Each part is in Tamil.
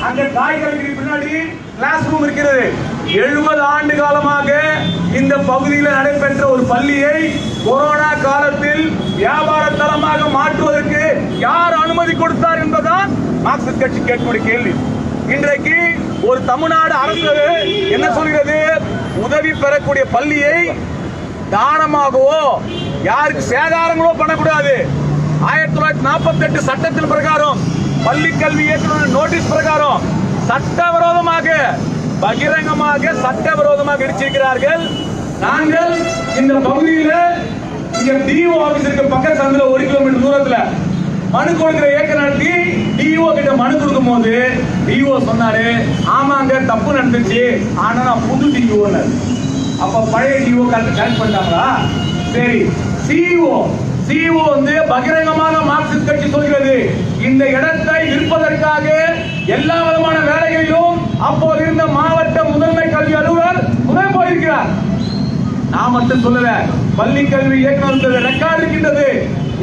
அங்க காய்கறி பின்னாடி கிளாஸ் ரூம் இருக்கிறது. 70 ஆண்டு காலமாக இந்த பகுதியில் நடைபெற்ற ஒரு பள்ளியை கொரோனா காலத்தில் வியாபார தளமாக மாற்றுவதற்கு யார் அனுமதி கொடுத்தார் என்பதுதான் மார்க்சிஸ்ட் கட்சி கேட்கக்கூடிய கேள்வி. இன்றைக்கு ஒரு தமிழ்நாடு அரசு என்ன சொல்கிறது? உதவி பெறக்கூடிய பள்ளியை தானமாகவோ யாருக்கு சேதாரங்களோ பண்ணக்கூடாது. 1948 சட்டத்தின் பிரகாரம் பள்ளி கல்வி இயக்குனர் நோட்டீஸ் பிரகாரம் சட்டவிரோதமாக பகிரங்கமாக சட்டவிரோதமாக இடிச்சிருக்கிறார்கள். நாங்கள் இந்த பகுதியில் டிஓ ஆபீஸருக்கு பக்கத்து சந்தில 1 கிலோமீட்டர் தூரத்துல மனு கொடுக்கிற இயக்கம் நடத்தி டிஓ கிட்ட மனு கொடுக்கும் போது டிஓ சொன்னாரு, ஆமாங்க தப்பு நடந்துச்சு, ஆனா நான் புது டிஓ. அப்ப பழைய டிஓ கரெக்ட் பண்ணிட்டாங்களா? சரி. சிஇஓ பகிரங்கமாக மார்க்சிஸ்ட் கட்சி சொல்கிறது, இந்த இடத்தை விற்பதற்காக எல்லா விதமான வேலைகளிலும் அப்போது இருந்த மாவட்ட முதன்மை கல்வி அலுவலர் துணை போயிருக்கிறார். நான் மட்டும் சொல்லல, பள்ளி கல்வி இயக்குனர் ரெக்கார்டு இருக்கின்றது.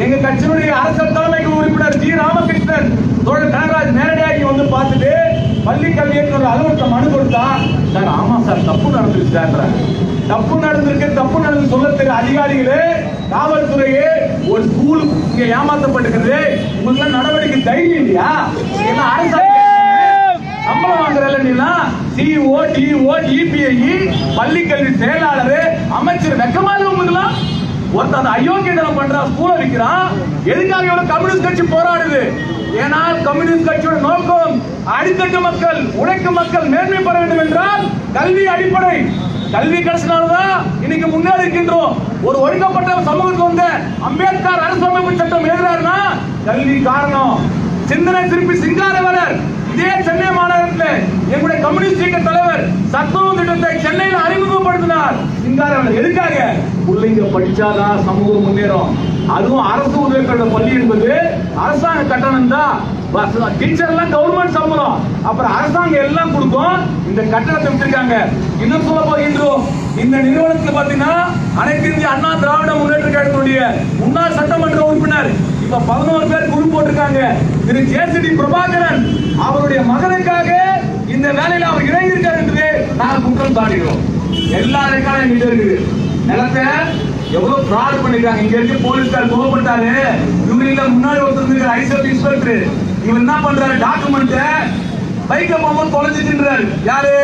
எங்க கட்சியினுடைய அரசியல் தலைமைக்கு உறுப்பினர் ஜி ராமகிருஷ்ணன் தோழர் கனகராஜ் நேரடியாக வந்து பார்த்துட்டு பள்ளி கல்வி இயக்குனர் அலுவலகத்தை மனு கொடுத்தா, சார் ஆமா சார் தப்பு நடந்துருச்சு சார், தப்பு நடந்து சொல்ல தெரிய அதிகாரிகளே காவல்துறையே ஒரு ஸ்கூல் இங்க ஏமாற்றப்பட்டிருக்கிறது, உங்களுக்கு நடவடிக்கை தைரியம் இல்லையா? ஏன்னா அரசாங்கம் சம்பளம் வாங்குறல சிஓ டிஓ டிபிஐ பள்ளி கல்வி செயலாளர் அமைச்சர் வெக்கமாக உங்களுக்குலாம் ஒருத்தர் அயோக்கியத்தனம் பண்றான், ஸ்கூல வைக்கிறான். எதுக்காக இவ்வளவு கம்யூனிஸ்ட் கட்சி போராடுது? ஏன்னா கம்யூனிஸ்ட் கட்சியோட நோக்கம் அடித்தட்டு மக்கள் உழைக்கும் மக்கள் மேன்மை பெற வேண்டும் என்றால் கல்வி அடிப்படை. கல்வி கிடைச்சனால்தான் இன்னைக்கு முன்னேறி இருக்கின்றோம். ஒரு ஒடுக்கப்பட்ட சமூகத்துக்கு வந்த அம்பேத்கர் அரசமைப்பு சட்டம் எழுதுறாருன்னா கல்வி காரணம். சிந்தனை திருப்பி சிங்காரவரர் இதே சென்னை மாநகரத்தில் எங்களுடைய கம்யூனிஸ்ட் இயக்க தலைவர் சத்துணவு திட்டத்தை சென்னையில் அறிமுகப்படுத்தினார் சிங்காரவரர். எதுக்காக? பிள்ளைங்க படிச்சாதான் சமூகம் முன்னேறும். அதுவும் அரசு உதவி பெற்ற பள்ளி என்பது அரசாங்க கட்டணம் தான். டீச்சர் எல்லாம் கவர்மெண்ட் சம்பளம், அப்புறம் அரசாங்கம் எல்லாம் கொடுக்கும். இந்த கட்டணத்தை விட்டுருக்காங்க. இன்னும் சொல்ல போகின்றோம், இந்த நிறுவனத்தில் பாத்தீங்கன்னா அனைத்து இந்திய அண்ணா திராவிட முன்னேற்ற கழகத்தினுடைய முன்னாள் சட்டமன்ற உறுப்பினர் இப்ப 11 பேர் குழு போட்டிருக்காங்க. திரு ஜேசிடி பிரபாகரன் அவருடைய மகனுக்காக இந்த வேலையில் அவர் இணைந்திருக்கார் என்று நாங்கள் குற்றம் சாட்டுகிறோம். எல்லா ரெக்கார்டும் எங்கிட்ட இருக்குது. நிலத்தை எவ்வளவு ஃப்ராட் பண்ணிருக்காங்க. இங்க இருந்து போலீஸ்கார் கோவப்பட்டாரு. இவங்க முன்னாடி ஒருத்தர் ஐசப் இன்ஸ்பெக்டர் இவர் என்ன பண்றாரு, டாக்குமெண்ட் பைக்ல போகும்போது தொலைஞ்சிட்டுன்றாரு. யாரு?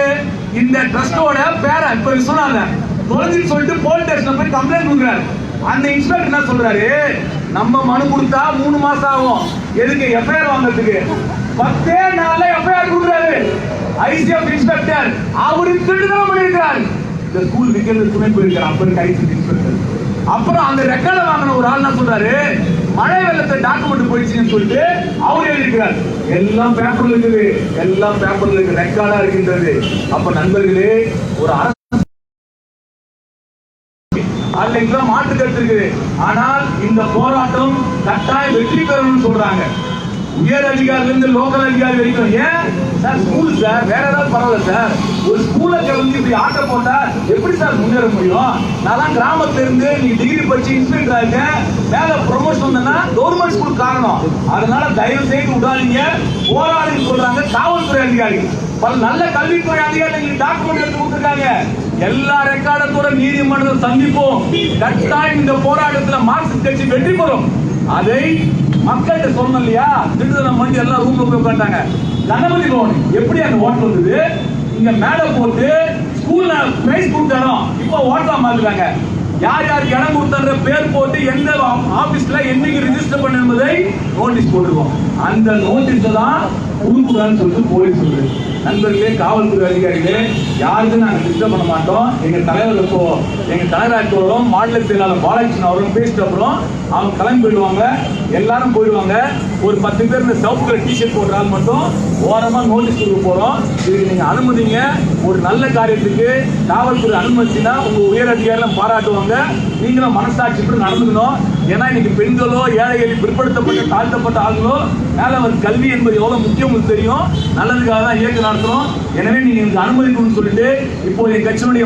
இந்த ட்ரஸ்டோட பேர இப்ப சொன்னாங்க தொலைஞ்சிட்டு சொல்லிட்டு போலீஸ் ஸ்டேஷன்ல போய் கம்ப்ளைண்ட் கொடுக்குறாரு. அந்த இன்ஸ்பெக்டர் என்ன சொல்றாரு, நம்ம மனு கொடுத்தா 3 மாசம் ஆகும், எதுக்கு எஃப்ஐஆர் வாங்குறதுக்கு 10 நாள்ல எஃப்ஐஆர் கொடுக்குறாரு. ஐசிஎஃப் இன்ஸ்பெக்டர் அவரு திருடுதல் பண்ணிருக்காரு. இந்த ஸ்கூல் விக்கிறது துணை போயிருக்காரு. அப்ப ஐசிஎஃப் இன்ஸ்பெக்டர் அப்புறம் அந்த ரெக்கார்ட வாங்கின ஒரு ஆள் என்ன சொல்றாரு, மழை வெள்ளத்தை டாக்குமெண்ட் போயிடுச்சுன்னு சொல்லிட்டு அவர் எழுதியிருக்கிறார். எல்லாம் பேப்பர்ல இருக்குது, எல்லாம் பேப்பர்ல இருக்கு, ரெக்கார்டா இருக்கின்றது. அப்ப நண்பர்களே, ஒரு அரசு மாற்று கருத்து இருக்குது. ஆனால் இந்த போராட்டம் கட்டாயம் வெற்றி பெறணும்னு சொல்றாங்க. உயர் அதிகாரில இருந்து லோக்கல் அதிகாரி வரைக்கும். ஏன் சார் ஸ்கூல் சார் வேற ஏதாவது பரவாயில்ல சார், ஒரு ஸ்கூல்ல வந்து இப்படி ஆட்ட போட்டா எப்படி சார் முன்னேற முடியும்? நான் கிராமத்துல இருந்து நீ டிகிரி படிச்சு இன்ஸ்பெக்டர் ஆயிருக்க, மேல ப்ரொமோஷன் வந்தா கவர்மெண்ட் ஸ்கூல் காரணம். அதனால தயவு செய்து விடாதீங்க, போராடுன்னு சொல்றாங்க காவல்துறை அதிகாரி. பல நல்ல கல்வித்துறை அதிகாரிகள் டாக்குமெண்ட் எடுத்து கொடுத்துருக்காங்க. எல்லா ரெக்கார்டத்தோட நீதிமன்றத்தை சந்திப்போம். கட்டாயம் இந்த போராட்டத்தில் மார்க்சிஸ்ட் கட்சி வெற்றி பெறும். அதை மக்கள்கிட்ட சொன்னோம் இல்லையா? திருத்தலம் பண்ணி எல்லாம் ரூம்ல போய் உட்கார்ந்தாங்க. கணபதி பவன் எப்படி அந்த ஹோட்டல் வந்தது? இங்க மேல போட்டு ஸ்கூல்ல பிரைஸ் கொடுத்தாலும் இப்போ ஹோட்டலா மாத்திட்டாங்க. யார் யாருக்கு இடம் கொடுத்தான்ற பேர் போட்டு எந்த ஆபீஸ்ல என்னைக்கு ரிஜிஸ்டர் பண்ண என்பதை நோட்டீஸ் போட்டுருக்கோம். அந்த நோட்டீஸ் தான் கொடுக்கூடாதுன்னு சொல்லிட்டு போலீஸ் சொல்லுது. நண்பர்களே, காவல்துறை அதிகாரிகளே, யாருக்கும் நாங்கள் டிஸ்டர்ப் பண்ண மாட்டோம். எங்க தலைவருக்கோ எங்க தலைவராக மாநில செயலாளர் பாலகிருஷ்ணன் அவர்களும் பேசிட்டு அப்புறம் அவங்க கிளம்பி போயிடுவாங்க. எல்லாரும் போயிடுவாங்க. ஒரு 10 பேர் இந்த சவுத் கலர் டிஷர்ட் போடுறாங்க மட்டும் ஓரமா நோட்டீஸ் கொடுக்க போறோம். இதுக்கு நீங்க அனுமதிங்க. ஒரு நல்ல காரியத்துக்கு காவல்துறை அனுமதிச்சுன்னா உங்க உயர் அதிகாரிகளும் பாராட்டுவாங்க. நீங்களும் மனசாட்சிப்படி நடந்துக்கணும். ஏன்னா இன்னைக்கு பெண்களோ ஏழைகள் பிற்படுத்தப்பட்ட தாழ்த்தப்பட்ட ஆளுங்களோ மேல ஒரு கல்வி என்பது எவ்வளவு முக்கியம் தெரியும். நல்லதுக்காக தான் இயக்கம் நடத்துறோம். எனவே நீங்க எனக்கு அனுமதிக்கணும்னு சொல்லிட்டு இப்போ என் கட்சியினுடைய